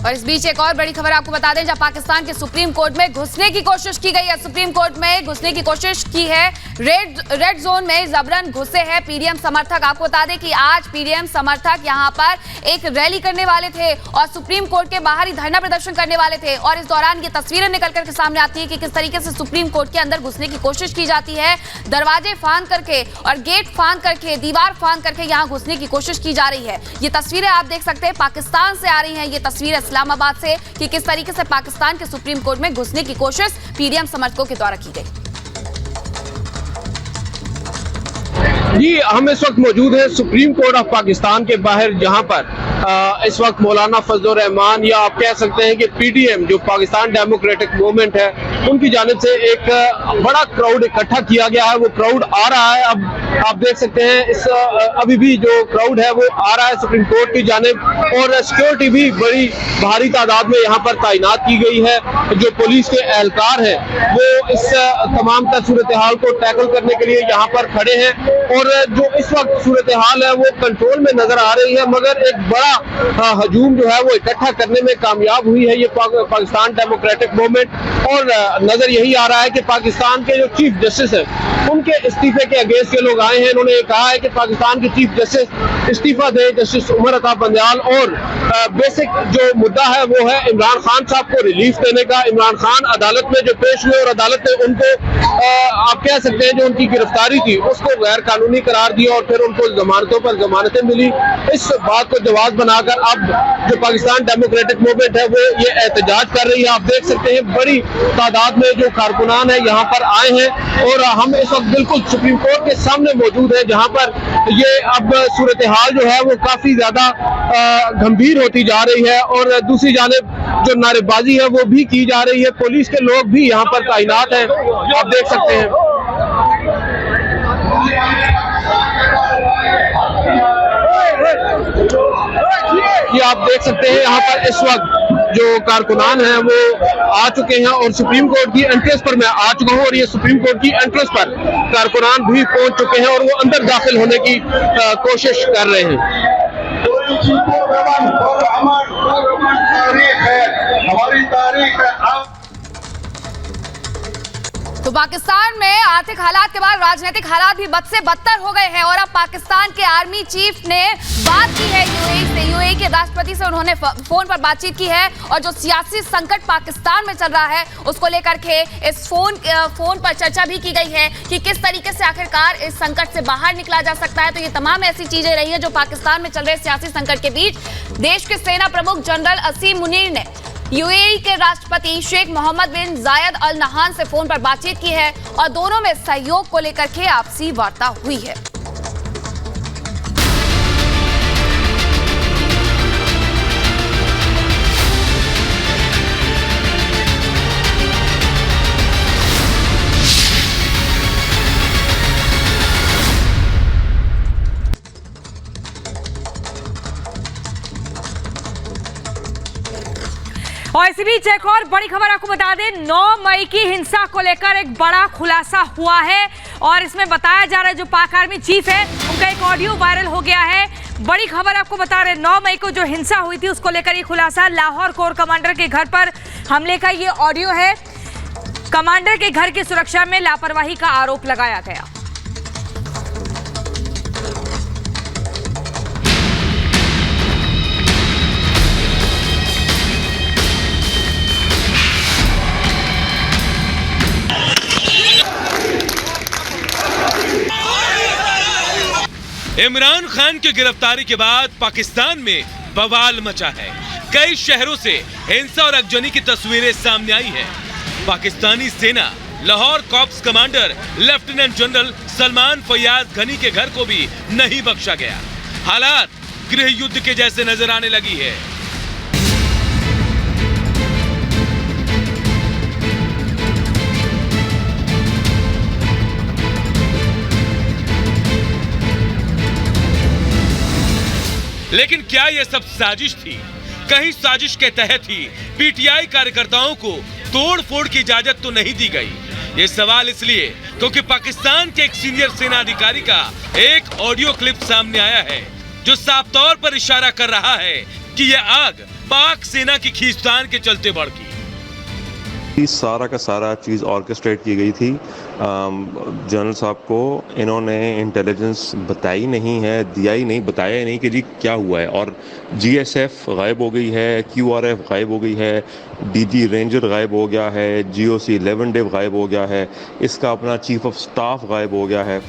और इस बीच एक और बड़ी खबर आपको बता दें, जहां पाकिस्तान के सुप्रीम कोर्ट में घुसने की कोशिश की गई है। सुप्रीम कोर्ट में घुसने की कोशिश की है, रेड जोन में जबरन घुसे हैं पीडीएम समर्थक। आपको बता दें कि आज पीडीएम समर्थक यहां पर एक रैली करने वाले थे और सुप्रीम कोर्ट के बाहर ही धरना प्रदर्शन करने वाले थे। और इस दौरान ये तस्वीरें निकल कर सामने आती है कि किस तरीके से सुप्रीम कोर्ट के अंदर घुसने की कोशिश की जाती है। दरवाजे फांद करके और गेट फांद करके, दीवार फांद करके यहां घुसने की कोशिश की जा रही है। ये तस्वीरें आप देख सकते हैं पाकिस्तान से आ रही हैं। ये तस्वीर इस्लामाबाद से कि किस तरीके से पाकिस्तान के सुप्रीम कोर्ट में घुसने की कोशिश पीडीएम समर्थकों के द्वारा की गई। जी, हम इस वक्त मौजूद हैं सुप्रीम कोर्ट ऑफ पाकिस्तान के बाहर, जहां पर इस वक्त मौलाना फजलुर रहमान या आप कह सकते हैं कि पीडीएम जो पाकिस्तान डेमोक्रेटिक मूवमेंट है, उनकी जानिब से एक बड़ा क्राउड इकट्ठा किया गया है। वो क्राउड आ रहा है, अब आप देख सकते हैं इस अभी भी जो क्राउड है वो आ रहा है सुप्रीम कोर्ट की जानिब। और सिक्योरिटी भी बड़ी भारी तादाद में यहाँ पर तैनात की गई है। जो पुलिस के एहलकार हैं वो इस तमाम तर सूरत हाल को टैकल करने के लिए यहाँ पर खड़े हैं। और जो इस वक्त सूरत हाल है वो कंट्रोल में नजर आ रही है, मगर एक बड़ा हजूम जो है वो इकट्ठा करने में कामयाब हुई है ये पाकिस्तान डेमोक्रेटिक मूवमेंट। और नजर यही आ रहा है कि पाकिस्तान के जो चीफ जस्टिस है उनके इस्तीफे के अगेंस्ट के लोग आए हैं। इन्होंने ये कहा है कि पाकिस्तान के चीफ जस्टिस इस्तीफा दें, जस्टिस उमर अता बंदयाल। और बेसिक जो मुद्दा है वो है इमरान खान साहब को रिलीफ देने का। इमरान खान अदालत में जो पेश हुए और अदालत ने उनको आप कह सकते हैं जो उनकी गिरफ्तारी थी उसको गैर कानूनी करार दिया और फिर उनको जमानतों पर जमानतें मिली। इस बात को जवाब बनाकर अब जो पाकिस्तान डेमोक्रेटिक मूवमेंट है वो ये एहतजाज कर रही है। आप देख सकते हैं बड़ी तादाद में जो कारकुनान है यहाँ पर आए हैं। और हम इस वक्त बिल्कुल सुप्रीम कोर्ट के सामने मौजूद है, जहाँ पर ये अब सूरत हाल जो है वो काफी ज्यादा गंभीर होती जा रही है। और दूसरी जानिब जो नारेबाजी है वो भी की जा रही है। पुलिस के लोग भी यहाँ पर तैनात हैं, आप देख सकते हैं। ये आप देख सकते हैं यहाँ पर इस वक्त जो कारकुनान हैं वो आ चुके हैं और सुप्रीम कोर्ट की एंट्रेंस पर मैं आ चुका हूँ। और ये सुप्रीम कोर्ट की एंट्रेंस पर कारकुनान भी पहुंच चुके हैं और वो अंदर दाखिल होने की कोशिश कर रहे हैं। हमारी तारीख है। तो पाकिस्तान में आर्थिक हालात के बाद राजनीतिक हालात भी बद से बदतर हो गए हैं। और अब पाकिस्तान के आर्मी चीफ ने बात की है यूएई से, यूएई के राष्ट्रपति से उन्होंने फोन पर बातचीत की है। और जो सियासी संकट पाकिस्तान में चल रहा है उसको लेकर के इस फोन पर चर्चा भी की गई है कि किस तरीके से आखिरकार इस संकट से बाहर निकला जा सकता है। तो ये तमाम ऐसी चीजें रही है जो पाकिस्तान में चल रहे सियासी संकट के बीच देश के सेना प्रमुख जनरल असीम मुनीर ने यूएई के राष्ट्रपति शेख मोहम्मद बिन जायद अल नहान से फोन पर बातचीत की है और दोनों में सहयोग को लेकर के आपसी वार्ता हुई है। और इसी बीच एक और बड़ी खबर आपको बता दें, 9 मई की हिंसा को लेकर एक बड़ा खुलासा हुआ है। और इसमें बताया जा रहा है जो पाक आर्मी चीफ है उनका एक ऑडियो वायरल हो गया है। बड़ी खबर आपको बता रहे 9 मई को जो हिंसा हुई थी उसको लेकर ये खुलासा। लाहौर कोर कमांडर के घर पर हमले का ये ऑडियो है। कमांडर के घर की सुरक्षा में लापरवाही का आरोप लगाया गया। इमरान खान की गिरफ्तारी के बाद पाकिस्तान में बवाल मचा है। कई शहरों से हिंसा और आगजनी की तस्वीरें सामने आई हैं। पाकिस्तानी सेना Lahore corps commander lieutenant general Salman Fayyaz Ghani के घर को भी नहीं बख्शा गया। हालात गृह युद्ध के जैसे नजर आने लगी है। लेकिन क्या यह सब साजिश थी? कहीं साजिश के तहत ही पीटीआई कार्यकर्ताओं को तोड़ फोड़ की इजाजत तो नहीं दी गई। ये सवाल इसलिए क्योंकि पाकिस्तान के एक सीनियर सेना अधिकारी का एक ऑडियो क्लिप सामने आया है जो साफ तौर पर इशारा कर रहा है कि यह आग पाक सेना की खींचतान के चलते भड़की। सारा का सारा चीज़ ऑर्केस्ट्रेट की गई थी। जनरल साहब को इन्होंने इंटेलिजेंस बताई नहीं है, दिया ही नहीं, बताया ही नहीं कि जी क्या हुआ है। और जीएसएफ गायब हो गई है, क्यूआरएफ गायब हो गई है, डीजी रेंजर गायब हो गया है, जीओसी 11 डेव गायब हो गया है, इसका अपना चीफ ऑफ स्टाफ गायब हो गया है।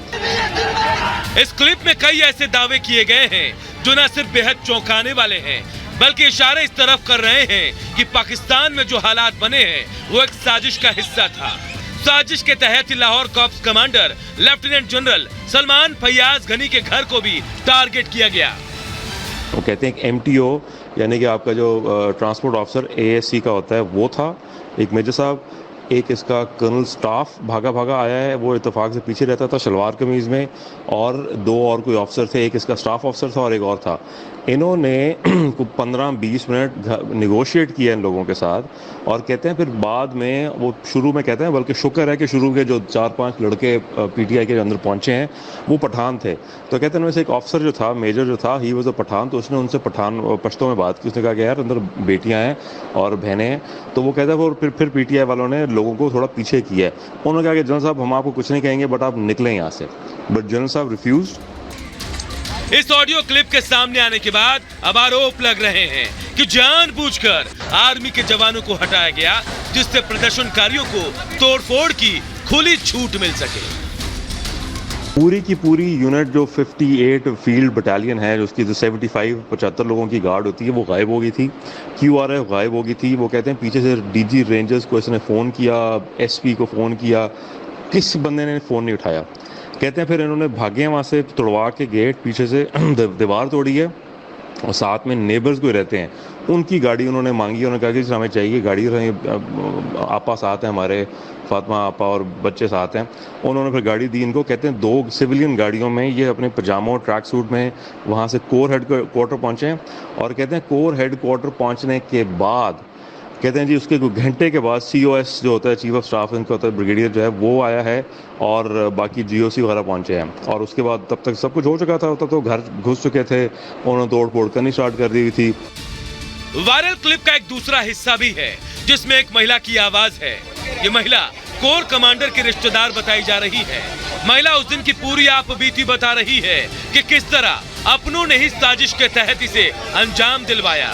इस क्लिप में कई ऐसे दावे किए गए हैं जो न सिर्फ बेहद चौंकाने वाले हैं, बल्कि इशारे इस तरफ कर रहे हैं कि पाकिस्तान में जो हालात बने हैं वो एक साजिश का हिस्सा था। साजिश के तहत Lahore corps commander lieutenant general Salman Fayyaz Ghani के घर को भी टारगेट किया गया। वो कहते हैं कि एमटीओ यानी कि आपका जो ट्रांसपोर्ट ऑफिसर एएससी का होता है वो था, एक मेजर साहब, एक इसका कर्नल स्टाफ भागा भागा आया है, वो इत्तेफाक से पीछे रहता था शलवार कमीज़ में, और दो और कोई ऑफिसर थे, एक इसका स्टाफ ऑफिसर था और एक और था। इन्होंने 15-20 मिनट निगोशिएट किया इन लोगों के साथ, और कहते हैं फिर बाद में वो शुरू में कहते हैं, बल्कि शुक्र है कि शुरू के जो 4-5 लड़के पीटीआई के अंदर पहुंचे हैं वो पठान थे। तो कहते हैं उनमें से एक ऑफिसर जो था, मेजर जो था, ही वॉज अ पठान, तो उसने उनसे पश्तो में बात की। उसने कहा कि यार अंदर बेटियां हैं और बहनें हैं। तो वो कहता है वो फिर पीटीआई वालों ने लोगों को थोड़ा पीछे किया है। उन्होंने कहा कि जनरल साहब हम आपको कुछ नहीं कहेंगे, बट आप निकलें यहाँ से। बट जनरल साहब रिफ्यूज्ड। इस ऑडियो क्लिप के सामने आने के बाद अब आरोप लग रहे हैं कि जानबूझकर आर्मी के जवानों को हटाया गया, जिससे प्रदर्शनकारियों को तोड़फोड़ की खुली छूट मिल सके। पूरी की पूरी यूनिट जो 58 फील्ड बटालियन है, उसकी जो 75 लोगों की गार्ड होती है, वो गायब हो गई थी। क्यूआरएफ गायब हो गई थी। वो कहते हैं पीछे से डीजी रेंजर्स को इसने फ़ोन किया, एसपी को फ़ोन किया, किस बंदे ने फ़ोन नहीं उठाया। कहते हैं फिर इन्होंने भागे वहाँ से, तोड़वा के गेट पीछे से दीवार तोड़ी है, और साथ में नेबर्स कोई रहते हैं, उनकी गाड़ी उन्होंने मांगी। उन्होंने कहा कि हमें चाहिए गाड़ी, आपा साथ हैं हमारे, फातिमा आपा और बच्चे साथ हैं। उन्होंने फिर गाड़ी दी इनको। कहते हैं 2 सिविलियन गाड़ियों में ये अपने पजामों ट्रैक सूट में वहाँ से कोर हेड क्वार्टर पहुँचे हैं। और कहते हैं कोर हेड क्वार्टर पहुँचने के बाद, कहते हैं जी उसके कुछ घंटे के बाद COS जो होता है, चीफ ऑफ स्टाफ इनका होता है, ब्रिगेडियर जो है वो आया है, और बाकी GOC वगैरह पहुंचे हैं। और उसके बाद तब तक सब कुछ हो चुका था, तब तो घर घुस चुके थे, उन्होंने तोड़ फोड़ करनी स्टार्ट कर दी थी। वायरल क्लिप का एक दूसरा हिस्सा भी है जिसमें एक महिला की आवाज है। ये महिला कोर कमांडर की रिश्तेदार बताई जा रही है। महिला उस दिन की पूरी आपबीती बता रही है कि किस तरह अपनों ने ही साजिश के तहत इसे अंजाम दिलवाया।